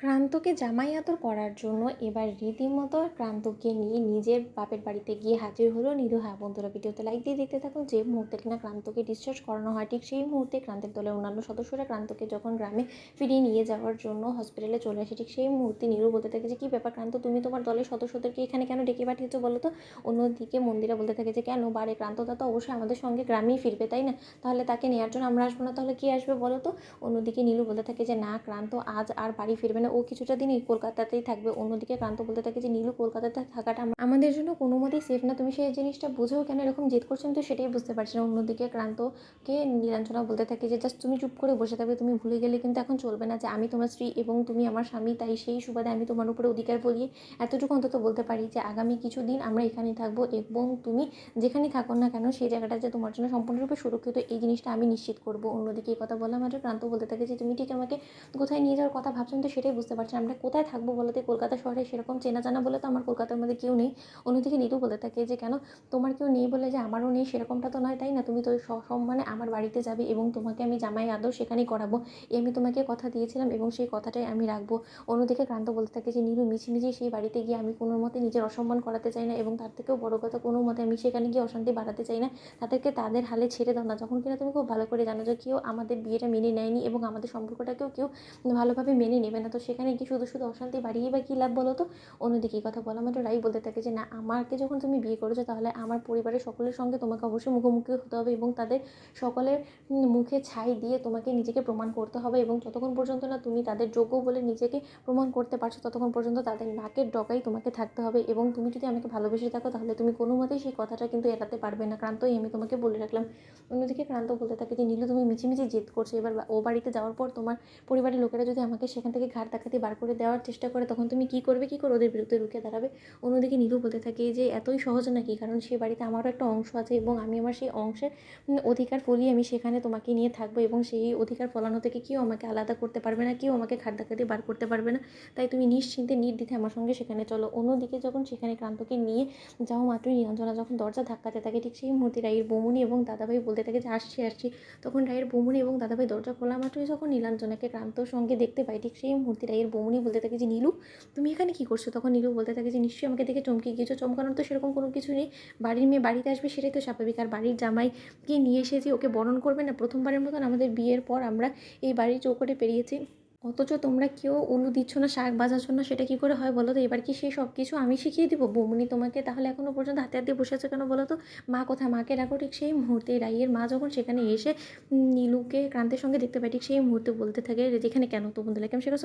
ক্রান্তকে জামাই আদর করার জন্য এবার রীতিমতো ক্রান্তকে নিয়ে নিজের বাপের বাড়িতে গিয়ে হাজির হলো নীরু। হ্যাঁ বন্ধুরা, ভিডিওতে লাইক দিয়ে দেখতে থাকুন। যে মুহূর্তে কিনা ক্রান্তকে ডিসচার্জ করানো হয়, ঠিক সেই মুহূর্তে ক্রান্তের দলের অন্যান্য সদস্যরা ক্রান্তকে যখন গ্রামে ফিরিয়ে নিয়ে যাওয়ার জন্য হসপিটালে চলে আসে, ঠিক সেই মুহূর্তে নীরু বলতে থাকে যে, কী ব্যাপার ক্রান্ত, তুমি তোমার দলের সদস্যদেরকে এখানে কেন ডেকে পাঠিয়েছো বলো তো। অন্যদিকে মন্দিরা বলতে থাকে যে, কেন বারে, ক্রান্তদা তো অবশ্যই আমাদের সঙ্গে গ্রামেই ফিরবে তাই না, তাহলে তাকে নেওয়ার জন্য আমরা আসবো না, তাহলে কে আসবে বলো তো। অন্যদিকে নীলু বলতে থাকে যে, না ক্রান্ত আজ আর বাড়ি ফিরবে না, ও কিছুটা দিনই কলকাতাতেই থাকবে। অন্যদিকে ক্রান্ত বলতে থাকে যে, নীলু কলকাতাতে থাকাটা আমাদের জন্য কোনো মতেই সেফ না, তুমি সেই জিনিসটা বুঝেও কেন এরকম জেদ করছো, আমি তো সেটাই বুঝতে পারছি না। অন্যদিকে ক্রান্তকে নীলাঞ্জনা বলতে থাকে যে, জাস্ট তুমি চুপ করে বসে থাকবে, তুমি ভুলে গেলে কিন্তু এখন চলবে না যে আমি তোমার স্ত্রী এবং তুমি আমার স্বামী, তাই সেই সুবাদে আমি তোমার উপরে অধিকার বলিয়ে এতটুকু অন্তত বলতে পারি যে আগামী কিছুদিন আমরা এখানেই থাকবো এবং তুমি যেখানেই থাকো না কেন সেই জায়গাটা যে তোমার জন্য সম্পূর্ণরূপে সুরক্ষিত, এই জিনিসটা আমি নিশ্চিত করবো। অন্যদিকে এই কথা বলা মাত্র ক্রান্ত বলতে থাকে যে, তুমি ঠিক আমাকে কোথায় নিয়ে যাওয়ার কথা ভাবছেন তো সেটাই বুঝতে পারছেন, আমরা কোথায় থাকবো বলতে, কলকাতা শহরে সেরকম চেনা জানা বলে তো আমার কলকাতার মধ্যে কেউ নেই। অন্যদিকে নীরু বলতে থাকে যে, কেন তোমার কেউ নেই বলে যে আমারও নেই সেরকমটা তো নয় তাই না, তুমি তো সসম্মানে আমার বাড়িতে যাবে এবং তোমাকে আমি জামাই আদর সেখানেই করাবো, এই আমি তোমাকে কথা দিয়েছিলাম এবং সেই কথাটাই আমি রাখবো। অন্যদিকে ক্রান্ত বলতে থাকে যে, নীরু মিছিমিছি সেই বাড়িতে গিয়ে আমি কোনো মতে নিজের অসম্মান করাতে চাই না এবং তার থেকেও বড় কথা, কোনো মতে আমি সেখানে গিয়ে অশান্তি বাড়াতে চাই না। তাদেরকে তাদের হালে ছেড়ে দাও না, যখন কিনা তুমি খুব ভালো করে জানো যে কেউ আমাদের বিয়েটা মেনে নেয়নি এবং আমাদের সম্পর্কটাকেও কেউ ভালোভাবে মেনে নেবে না, তো সেখানে গিয়ে শুধু শুধু অশান্তি বাড়িয়ে বা কী লাভ বলো তো। অন্যদিকে এই কথা বলা মাত্র রাই বলতে থাকে যে, না আমাকে যখন তুমি বিয়ে করেছো তাহলে আমার পরিবারের সকলের সঙ্গে তোমাকে অবশ্যই মুখোমুখি হতে হবে এবং তাদের সকলের মুখে ছাই দিয়ে তোমাকে নিজেকে প্রমাণ করতে হবে এবং যতক্ষণ পর্যন্ত না তুমি তাদের যোগ্য বলে নিজেকে প্রমাণ করতে পারছো ততক্ষণ পর্যন্ত তাদের নাকের ডগায় তোমাকে থাকতে হবে এবং তুমি যদি আমাকে ভালোবেসে থাকো তাহলে তুমি কোনো মতেই সেই কথাটা কিন্তু এড়াতে পারবে না ক্রান্তই, আমি তোমাকে বলে রাখলাম। অন্যদিকে ক্রান্ত বলতে থাকে যে, নীলু তুমি মিছিমিছি জেদ করছো, এবার ও বাড়িতে যাওয়ার পর তোমার পরিবারের লোকেরা যদি আমাকে সেখান থেকে ঘাড় ধাক্কাতে বার করে দেওয়ার চেষ্টা করে তখন তুমি কী করবে, কী করে ওদের বিরুদ্ধে রুখে দাঁড়াবে। অন্যদিকে নীলু বলতে থাকে যে, এতই সহজ নাকি, কারণ সে বাড়িতে আমারও একটা অংশ আছে এবং আমি আমার সেই অংশের অধিকার ফলিয়ে আমি সেখানে তোমাকে নিয়ে থাকবো এবং সেই অধিকার ফলানো থেকে কেউ আমাকে আলাদা করতে পারবে না, কেউ আমাকে ঘাড় ধাক্কা দিয়ে বার করতে পারবে না, তাই তুমি নিশ্চিন্তে নির্দ্বিধায় আমার সঙ্গে সেখানে চলো। অন্যদিকে যখন সেখানে ক্রান্তকে নিয়ে যাওয়া মাত্রই নীলাঞ্জনা যখন দরজা ধাক্কাতে থাকে, ঠিক সেই মুহূর্তে রায়ের বৌমনি এবং দাদাভাই বলতে থাকে যে, আসছি আসছি। তখন রায়ের বৌমনি এবং দাদাভাই দরজা খোলা মাত্রই যখন নীলাঞ্জনাকে ক্রান্তর সঙ্গে দেখতে পাই, ঠিক সেই মুহূর্তে রায়ের বৌমনি বলতে থাকে যে, নীলু তুমি এখানে কী করছো। তখন নীলু বলতে থাকে যে, নিশ্চয়ই আমাকে দেখে চমকে গিয়েছো, চমকানোর তো সেরকম কোনো কিছু নেই, বাড়ির মেয়ে বাড়িতে আসবে সেটাই তো স্বাভাবিক, আর বাড়ির জামাইকে নিয়ে এসে যে ওকে বরণ করবে না, প্রথমবারের মতন আমাদের বিয়ের পর আমরা এই বাড়ির চৌকটে পেরিয়েছি, অথচ তোমরা কেউ উলু দিচ্ছ না, শাক বাজাচ্ছ না, সেটা কী করে হয় বলো তো। এবার কি সেই সব কিছু আমি শিখিয়ে দিব বৌমনি তোমাকে, তাহলে এখনও পর্যন্ত হাতে হাতে বসে আছে কেন বলো তো। মা কোথায়, মাকে ডাকো। ঠিক সেই মুহূর্তে রাইয়ের মা যখন সেখানে এসে নীলুকে ক্রান্তের সঙ্গে দেখতে পাই, ঠিক সেই মুহূর্তে বলতে থাকে, যেখানে কেন তো বন্ধু লাগে আমি সেটা